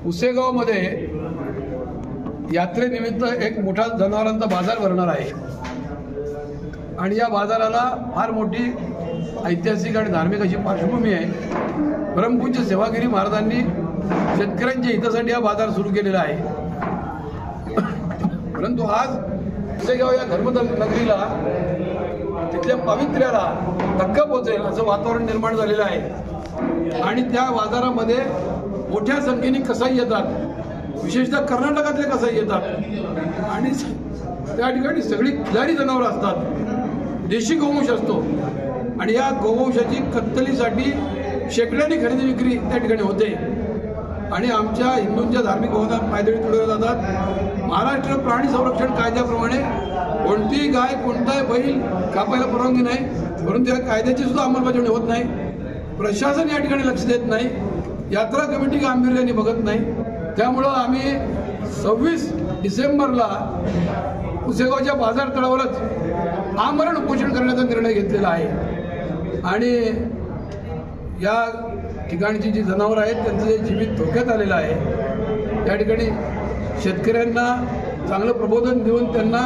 पुसेगावमध्ये यात्रेनिमित्त एक मोठा जनावरांचा बाजार भरणार आहे आणि या बाजाराला फार मोठी ऐतिहासिक आणि धार्मिक अशी पार्श्वभूमी आहे। परमपूज्य सेवागिरी महाराजांनी शेतकऱ्यांच्या हितासाठी हा बाजार सुरू केलेला आहे। परंतु आज पुसेगाव या धर्मनगरीला तिथल्या पावित्र्याला धक्का पोहोचेल असं वातावरण निर्माण झालेलं आहे आणि त्या बाजारामध्ये मोठ्या संख्येने कसाई येतात, विशेषतः कर्नाटकातले कसाई येतात आणि त्या ठिकाणी सगळी खिलारी जनावरं असतात, देशी गोवंश असतो आणि या गोवंशाची कत्तलीसाठी शेकड्यांनी खरेदी विक्री त्या ठिकाणी होते आणि आमच्या हिंदूंच्या धार्मिक भावना पायदळी तुडवल्या जातात। महाराष्ट्र प्राणी संरक्षण कायद्याप्रमाणे कोणतीही गाय, कोणताही बैल कापायला परवानगी नाही, परंतु या कायद्याची सुद्धा अंमलबजावणी होत नाही। प्रशासन या ठिकाणी लक्ष देत नाही, यात्रा कमिटी गांभीर्याने बघत नाही। त्यामुळं आम्ही 26 डिसेंबरला पुसेगावच्या बाजार तळावरच आमरण उपोषण करण्याचा निर्णय घेतलेला आहे आणि या ठिकाणची जी जनावरं आहेत त्यांचं जे जीवित धोक्यात आलेलं आहे, त्या ठिकाणी शेतकऱ्यांना चांगलं प्रबोधन देऊन त्यांना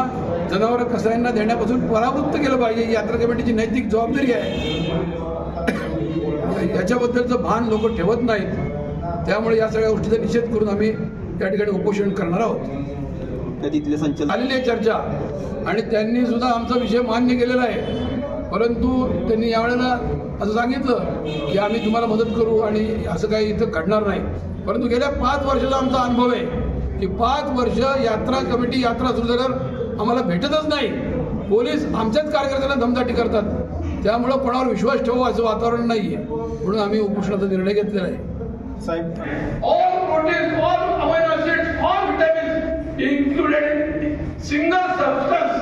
जनावरं कसायांना देण्यापासून परावृत्त केलं पाहिजे। ही यात्रा कमिटीची नैतिक जबाबदारी आहे। याच्याबद्दलचं भान लोक ठेवत नाहीत, त्यामुळे या सगळ्या गोष्टीचा निषेध करून आम्ही त्या ठिकाणी उपोषण करणार आहोत। तिथले संचलन आलेली आहे चर्चा आणि त्यांनी सुद्धा आमचा विषय मान्य केलेला आहे, परंतु त्यांनी यावेळेला असं सांगितलं की आम्ही तुम्हाला मदत करू आणि असं काही इथं घडणार नाही। परंतु गेल्या 5 वर्षाचा आमचा अनुभव आहे की 5 वर्ष यात्रा कमिटी यात्रा सुरू झाल्यावर आम्हाला भेटतच नाही, पोलीस आमच्याच कार्यकर्त्यांना दमदाटी करतात, त्यामुळं कोणावर विश्वास ठेवू असं वातावरण नाही आहे, म्हणून आम्ही उपोषणाचा निर्णय घेतलेला आहे। साहेब, all protein, all amino acids, all vitamins included single substance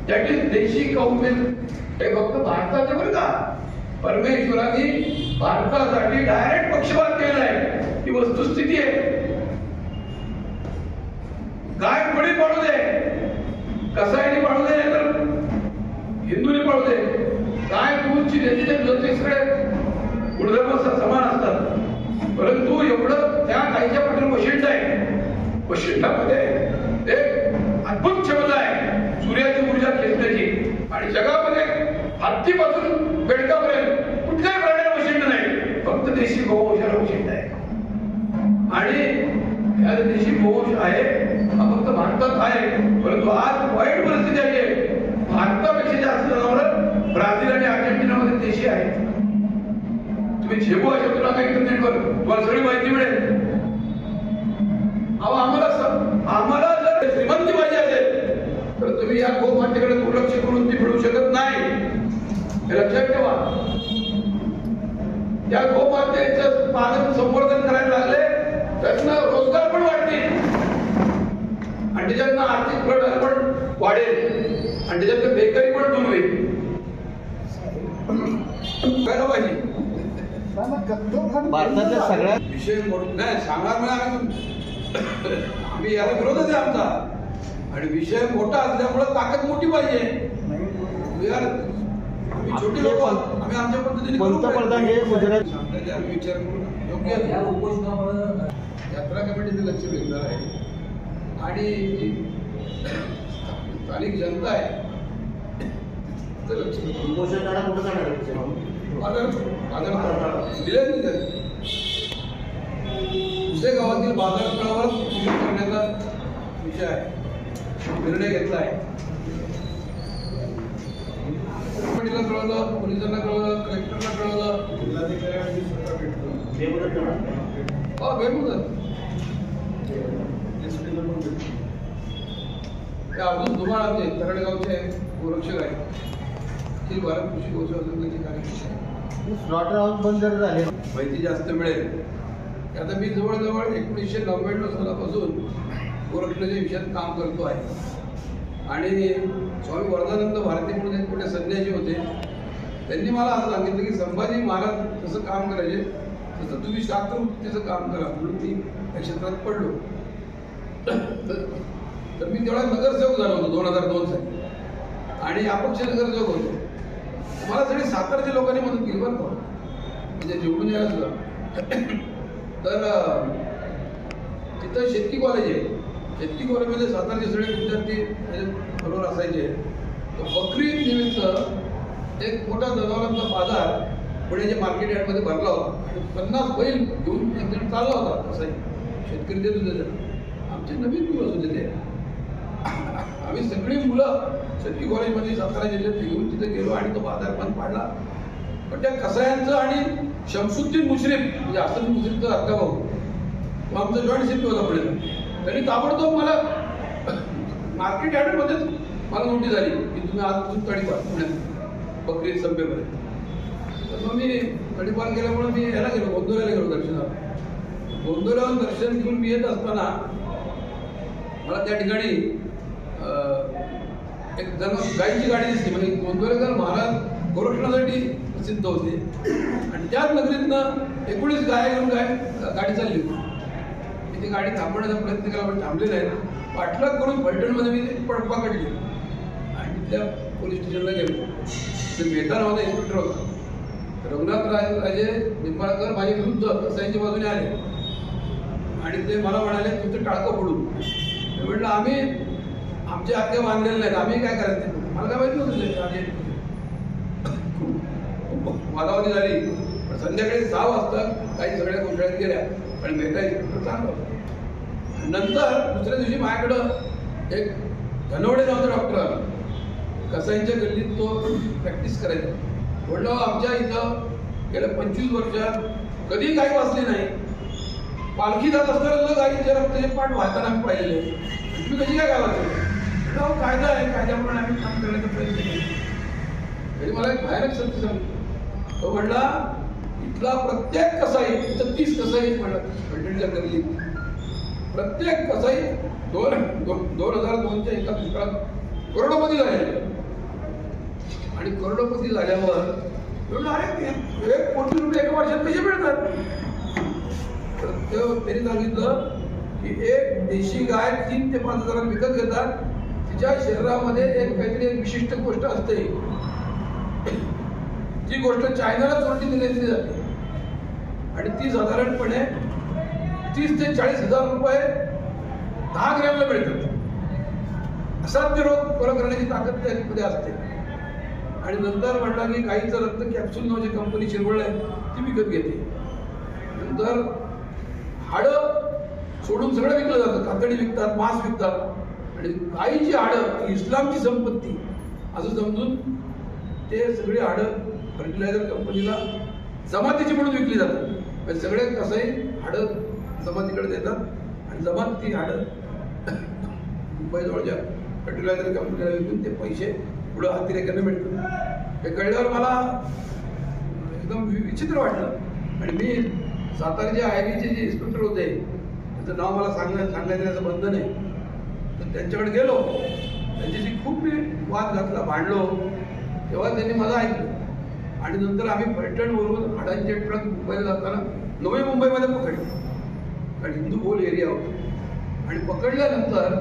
that is desi cow milk, हे फक्त भारताचे बरं का, परमेश्वरांनी भारतासाठी डायरेक्ट पक्षपात केला आहे, ही वस्तुस्थिती आहे। गाय कोणी पाळू दे, कसाईने पाळू दे, तर हिंदूने पाळू दे, गाय दूधची देते ते सगळे गुणधर्म समान असतात, परंतु एवढं त्या गायच्या पाठीवर वशिंड आहे, वशिंडामध्ये एक अद्भुत क्षमता आहे सूर्याची ऊर्जा खेचण्याची आणि जगामध्ये हत्तीपासून बेडकापर्यंत कुठल्याही प्राण्याला वशिंड नाही, फक्त देशी गोवंशाला वशिंड आहे आणि या देशी गोवंश आहे हा फक्त भारतात आहे। परंतु आज वाईट परिस्थिती आहे, भारतापेक्षा जास्त जनावरं ब्राझील आणि अर्जेंटिनामध्ये देशी आहेत। तुम्ही झेबू अशा तुला काही इंटरनेटवर तुम्हाला सगळी माहिती मिळेल। आम्हाला जर श्रीमंती पाहिजे असेल तर तुम्ही या गोमातेकडे दुर्लक्ष करून ती मिळू शकत नाही, हे लक्षात ठेवा। या गोमातेचं पालन संवर्धन करायला लागले त्यांना रोजगार पण वाढतील आणि त्याच्यातनं आर्थिक प्रगती पण वाढेल आणि त्याच्यातनं बेकारी पण दूर होईल। काय पाहिजे भारतातल्या सगळ्या विषय नाही सांगणार नाही, आम्ही याला विरोधच आहे आमचा आणि विषय मोठा असल्यामुळे ताकद मोठी पाहिजे। छोटी लोक आम्ही आमच्या पद्धतीने पंतप्रधान हे गुजरात विचार करून योग्य यात्रा कमिटीचं लक्ष वेधणार आहे आणि स्थानिक जनता आहे लक्ष पुसेगावातील बाजार तळावर करण्याचा विषय आहे, निर्णय घेतला आहे। कळवलं, पोलिसांना कळवलं, कलेक्टरला कळवलं, अब्दुल धुमाळ आमचे तरडगावचे गोरक्षक आहेत, भारत कृषी गोष्टी कार्यक्रम स्लॉटर हाऊस बंद झाले, माहिती जास्त मिळेल। आता मी जवळजवळ 1999 सालापासून गोरक्षणाच्या विषयात काम करतो आहे आणि स्वामी वरदानंद भारती म्हणून एक मोठे संन्यासी होते, त्यांनी मला असं सांगितलं की संभाजी महाराज जसं काम करायचे तसं तुम्ही शास्त्रवृत्तीचं काम करा, म्हणून मी या क्षेत्रात पडलो। तर मी तेवढा नगरसेवक झालो होतो 2002 साली आणि अपक्ष नगरसेवक होतो। मला सगळी सातारच्या लोकांनी मदत केली बरं का, म्हणजे निवडून यायला सुद्धा। तर तिथं शेतकी कॉलेज आहे. शेतकी कॉलेजमध्ये सातारचे सगळे विद्यार्थी बरोबर असायचे. तर बकरी ईद निमित्त एक मोठा जनावरांचा बाजार पुण्याच्या मार्केट यार्डमध्ये भरला होता आणि 50 बैल घेऊन एक जण चालला होता. कसाही शेतकरी देत होते त्यांना. आमचे नवीन दिवस होते ते. आम्ही सगळी मुलं शेतकी कॉलेजमध्ये सातारा जिल्ह्यात घेऊन तिथे गेलो आणि तो बाजार पण पाडला. पण त्या कसायांचं आणि शमसुद्दीन मुश्रीफ म्हणजे हसन मुश्रीफचा हक्का भाऊ तो आमचा जॉईंट शिफ्ट होता पुढे. त्यांनी ताबडतोब मला मार्केट यार्डमध्येच मला नोटीस आली की तुम्ही आज तुझी तडीपार पुण्यात बकरी संपेपर्यंत. तर मग मी तडीपार केल्यामुळे मी याला गेलो, गोंदवल्याला गेलो दर्शनाला. गोंदवल्यावर दर्शन घेऊन मी येत असताना मला त्या ठिकाणी एक जण गायीची गाडी दिसली. म्हणजे गोंदवलेकर महाराज गोरक्षणासाठी प्रसिद्ध होते आणि त्याच नगरीतनं 19 गाय घेऊन गाडी चालली होती. मी ती गाडी थांबवण्याचा प्रयत्न केला पण थांबले नाही. पाठलाग करून फलटणमध्ये मी पकडली आणि तिथल्या पोलीस स्टेशनला गेलो. ते मेहता नावाचा इन्स्पेक्टर होता. रघुनाथ राजे निंबाळकर माझ्या विरुद्ध कसाईच्या बाजूने आले आणि ते मला म्हणाले तुमचं टाळकं फोडू. मी म्हटलं आम्ही आमचे हक्क बांधलेले नाहीत, आम्ही काय करायचं. मला काय माहिती नव्हतं. वादावादी झाली पण संध्याकाळी 6 वाजता काही सगळ्या गोंधळात गेल्या आणि मेहता इन्स्पेक्टर चांगला होता. नंतर दुसऱ्या दिवशी माझ्याकडं एक धनवडे नावाचा डॉक्टर आला. कसाईंच्या गल्लीत तो प्रॅक्टिस करायचा. म्हटलं आमच्या इथं गेल्या 25 वर्षात कधी गाय वाचली नाही. पालखी जात असताना गायीच्या रक्ताचे पाठ वाहताना आम्ही पाहिलेले. तुम्ही कशी काय गाय वाचली. कायदा आहे, कायद्याप्रमाणे आम्ही काम करण्याचा प्रयत्न केला. तरी मला एक भयानक सत्य सांगितलं. तो म्हणला इथला प्रत्येक कसाई 30 कसाई म्हणला गल्ली प्रत्येक कसाई 2002च्या एका दुष्काळात करोडपती झाले. आणि करोडपती झाल्यावर अरे 1 कोटी रुपये एका वर्षात कसे मिळतात. तर त्यांनी सांगितलं की एक देशी गाय 3 ते 5 हजारात विकत घेतात. तिच्या शरीरामध्ये काहीतरी एक विशिष्ट गोष्ट असते. ती गोष्ट चायनाला चोरटी दिली जाते आणि ती साधारणपणे 30 ते 40 हजार रुपये 10 ग्रॅमला मिळतात. असाध्य रोग बरं करण्याची ताकद त्यामध्ये असते. आणि नंतर म्हटला की गाईचं रक्त कॅप्सूल नावाची कंपनी शिरवळ आहे ती विकत घेते. नंतर हाडं सोडून सगळं विकलं जातं. कातडी विकतात, मांस विकतात आणि गाईची हाडं इस्लामची संपत्ती असं समजून ते सगळी हाडं फर्टिलायझर कंपनीला जमातीची म्हणून विकली जातात. म्हणजे सगळे कसाई हाडं जमातीकडे देतात आणि जमात ती हाडं मुंबईजवळच्या फर्टिलायझर कंपनीला विकून ते पैसे पुढं अतिरेकांना मिळतात. हे कळल्यावर मला एकदम विचित्र वाटलं आणि मी सातारच्या आयबीचे जे इन्स्पेक्टर होते त्याचं नाव मला सांगायचं बंधन आहे. तर त्यांच्याकडे गेलो, त्यांच्याशी खूप मी वाद घातला, भांडलो. तेव्हा त्यांनी मला ऐकलं आणि नंतर आम्ही फलटणवरून हाडांचे ट्रक मुंबईला जाताना नवी मुंबईमध्ये पकडले. कारण हिंदू बोल एरिया होता. आणि पकडल्यानंतर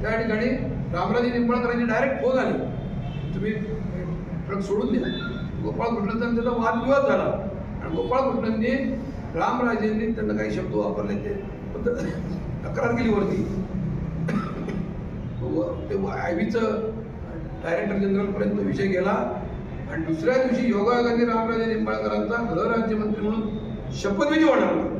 त्या ठिकाणी रामराजे निंबाळकरांची डायरेक्ट फोन आली तुम्ही ट्रक सोडून द्या. गोपाळ कृष्णांचा त्याचा वादविवाद झाला आणि गोपाळ कृष्णांनी रामराजेंनी त्यांना काही शब्द वापरले ते तक्रार केली वरती. ते आयबीचं डायरेक्टर जनरलपर्यंत विषय गेला आणि दुसऱ्या दिवशी योगायोगाने रामराजे निंबाळकरांचा गृहराज्यमंत्री म्हणून शपथविधी होणार होता.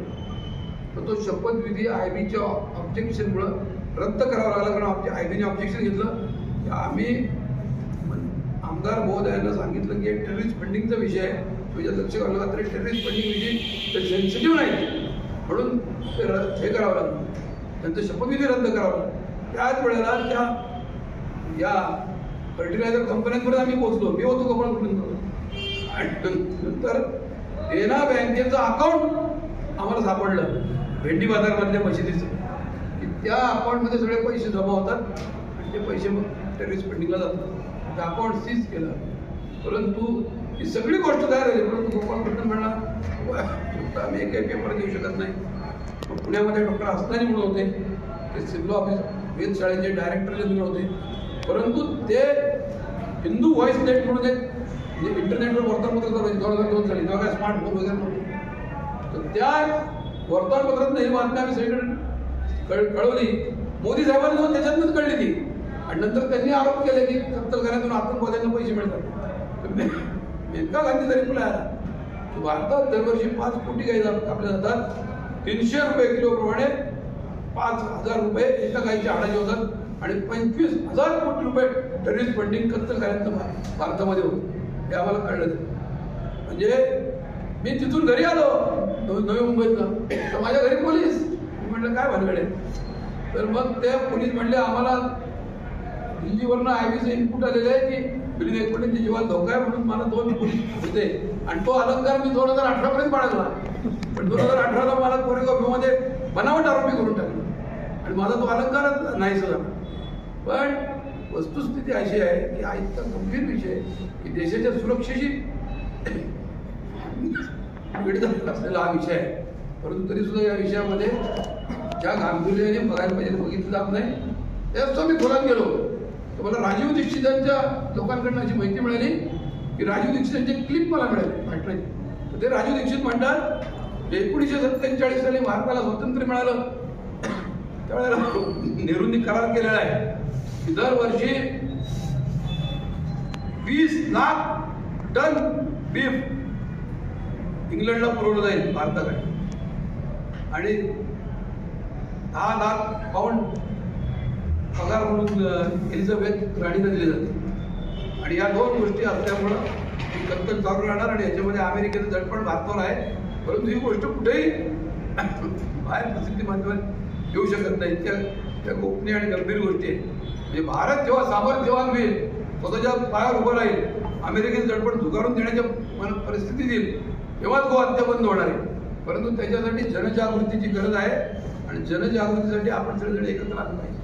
तर तो शपथविधी आयबीच्या ऑब्जेक्शनमुळं रद्द करावा लागला. कारण आयबीने ऑब्जेक्शन घेतलं की आम्ही आमदार महोदयांना सांगितलं की टेररिस्ट फंडिंगचा विषय आहे, तुझ्या लक्ष घालला तरी टेररिस्ट फंडिंग विषयी सेन्सिटिव्ह नाही म्हणून ते हे करावं लागलं. त्यांचं शपथविधी रद्द करावं लागलं. त्याच वेळेला त्या या फर्टिलायझर कंपन्यांपर्यंत आम्ही पोहोचलो. मी होतो गोपाळपर्यंत आणि नंतर देना बँकेचं अकाउंट आम्हाला सापडलं भेंडी बाजारमधल्या मशिदीचं की त्या अकाउंटमध्ये सगळे पैसे जमा होतात आणि ते पैसे मग टेररिस्ट फंडिंगला जातात. ते अकाउंट सीज केलं. परंतु ही सगळी गोष्ट तयार झाली. परंतु गोपाळकृष्ण म्हणला आम्ही काही पेपर देऊ शकत नाही. पुण्यामध्ये डॉक्टर असतानी म्हणून होते, ते सिव्हिल ऑफिस वेधशाळेचे डायरेक्टर जनरल होते. परंतु ते हिंदू व्हॉइस नेट म्हणून एक म्हणजे इंटरनेटवर वर्तमानपत्र चालवायचे 2002 साली, तेव्हा स्मार्टफोन वगैरे नव्हते. तर त्या वर्तमानपत्रात ही बातम्या आम्ही सगळीकडे कळवली. मोदी साहेबांनी जाऊन त्याच्यातूनच कळली ती. आणि नंतर त्यांनी आरोप केले की कत्तलखान्यातून आतंकवाद्यांना पैसे मिळतात. मेनका गांधीचा रिप्लाय आला की भारतात दरवर्षी 5 कोटी गाई कापल्या जातात. 300 रुपये किलोप्रमाणे 5,000 रुपये एका गायीचे आणायचे होतात आणि 25,000 कोटी रुपये टेररिस्ट फंडिंग कत्तलखान्यातून भारतामध्ये होतं. हे आम्हाला कळलं. म्हणजे मी तिथून घरी आलो नवी मुंबईतनं, तर माझ्या घरी पोलीस. मी म्हटलं काय भानगडे. तर मग ते पोलीस म्हणले आम्हाला दिल्लीवरनं आयबीचं इनपुट आलेलं आहे की बिलिंग एकपटींच्या जीवाला धोका आहे, म्हणून मला 2 पोलीस होते. आणि तो अलंकार मी 2018 पर्यंत बाळगला. पण 2018ला मला कोरेगाव भीममध्ये बनावट आरोपी करून टाकलं आणि माझा तो अलंकारच नाहीसा झाला. पण वस्तुस्थिती अशी आहे की हा इतका गंभीर विषय की देशाच्या सुरक्षेशी निगडीत असलेला हा विषय आहे. परंतु तरी सुद्धा या विषयामध्ये ज्या गांभीर्याने बघायला पाहिजे बघितलं जात नाही. त्याच मी खोलात गेलो तर मला राजीव दीक्षितांच्या लोकांकडून अशी माहिती मिळाली की राजीव दीक्षितांचे क्लिप मला मिळाले पाठवायचे. तर ते राजीव दीक्षित म्हणतात 1947 साली भारताला स्वातंत्र्य मिळालं त्यावेळेला नेहरूंनी करार केलेला आहे की दरवर्षी 20 लाख टन बीफ इंग्लंडला पुरवलं जाईल भारताकडे आणि 10 लाख पाऊंड पगार म्हणून एलिझाबेथ राणीला दिले जाते. आणि या 2 गोष्टी असल्यामुळं ही कत्तल चालू राहणार आणि याच्यामध्ये अमेरिकेचं दडपण भारतावर आहे. परंतु ही गोष्ट कुठेही बाहेर प्रसिद्धी माध्यमात येऊ शकत नाही. त्या गोपनीय आणि गंभीर गोष्टी आहेत. म्हणजे भारत जेव्हा सामर्थ्यवान होईल, स्वतःच्या पायावर उभं राहील, अमेरिकेचं दडपण झुगारून देण्याच्या परिस्थिती येईल, तेव्हाच गोहत्या बंद होणार आहे. परंतु त्याच्यासाठी जनजागृतीची गरज आहे आणि जनजागृतीसाठी आपण सगळेजण एकत्र आलं पाहिजे.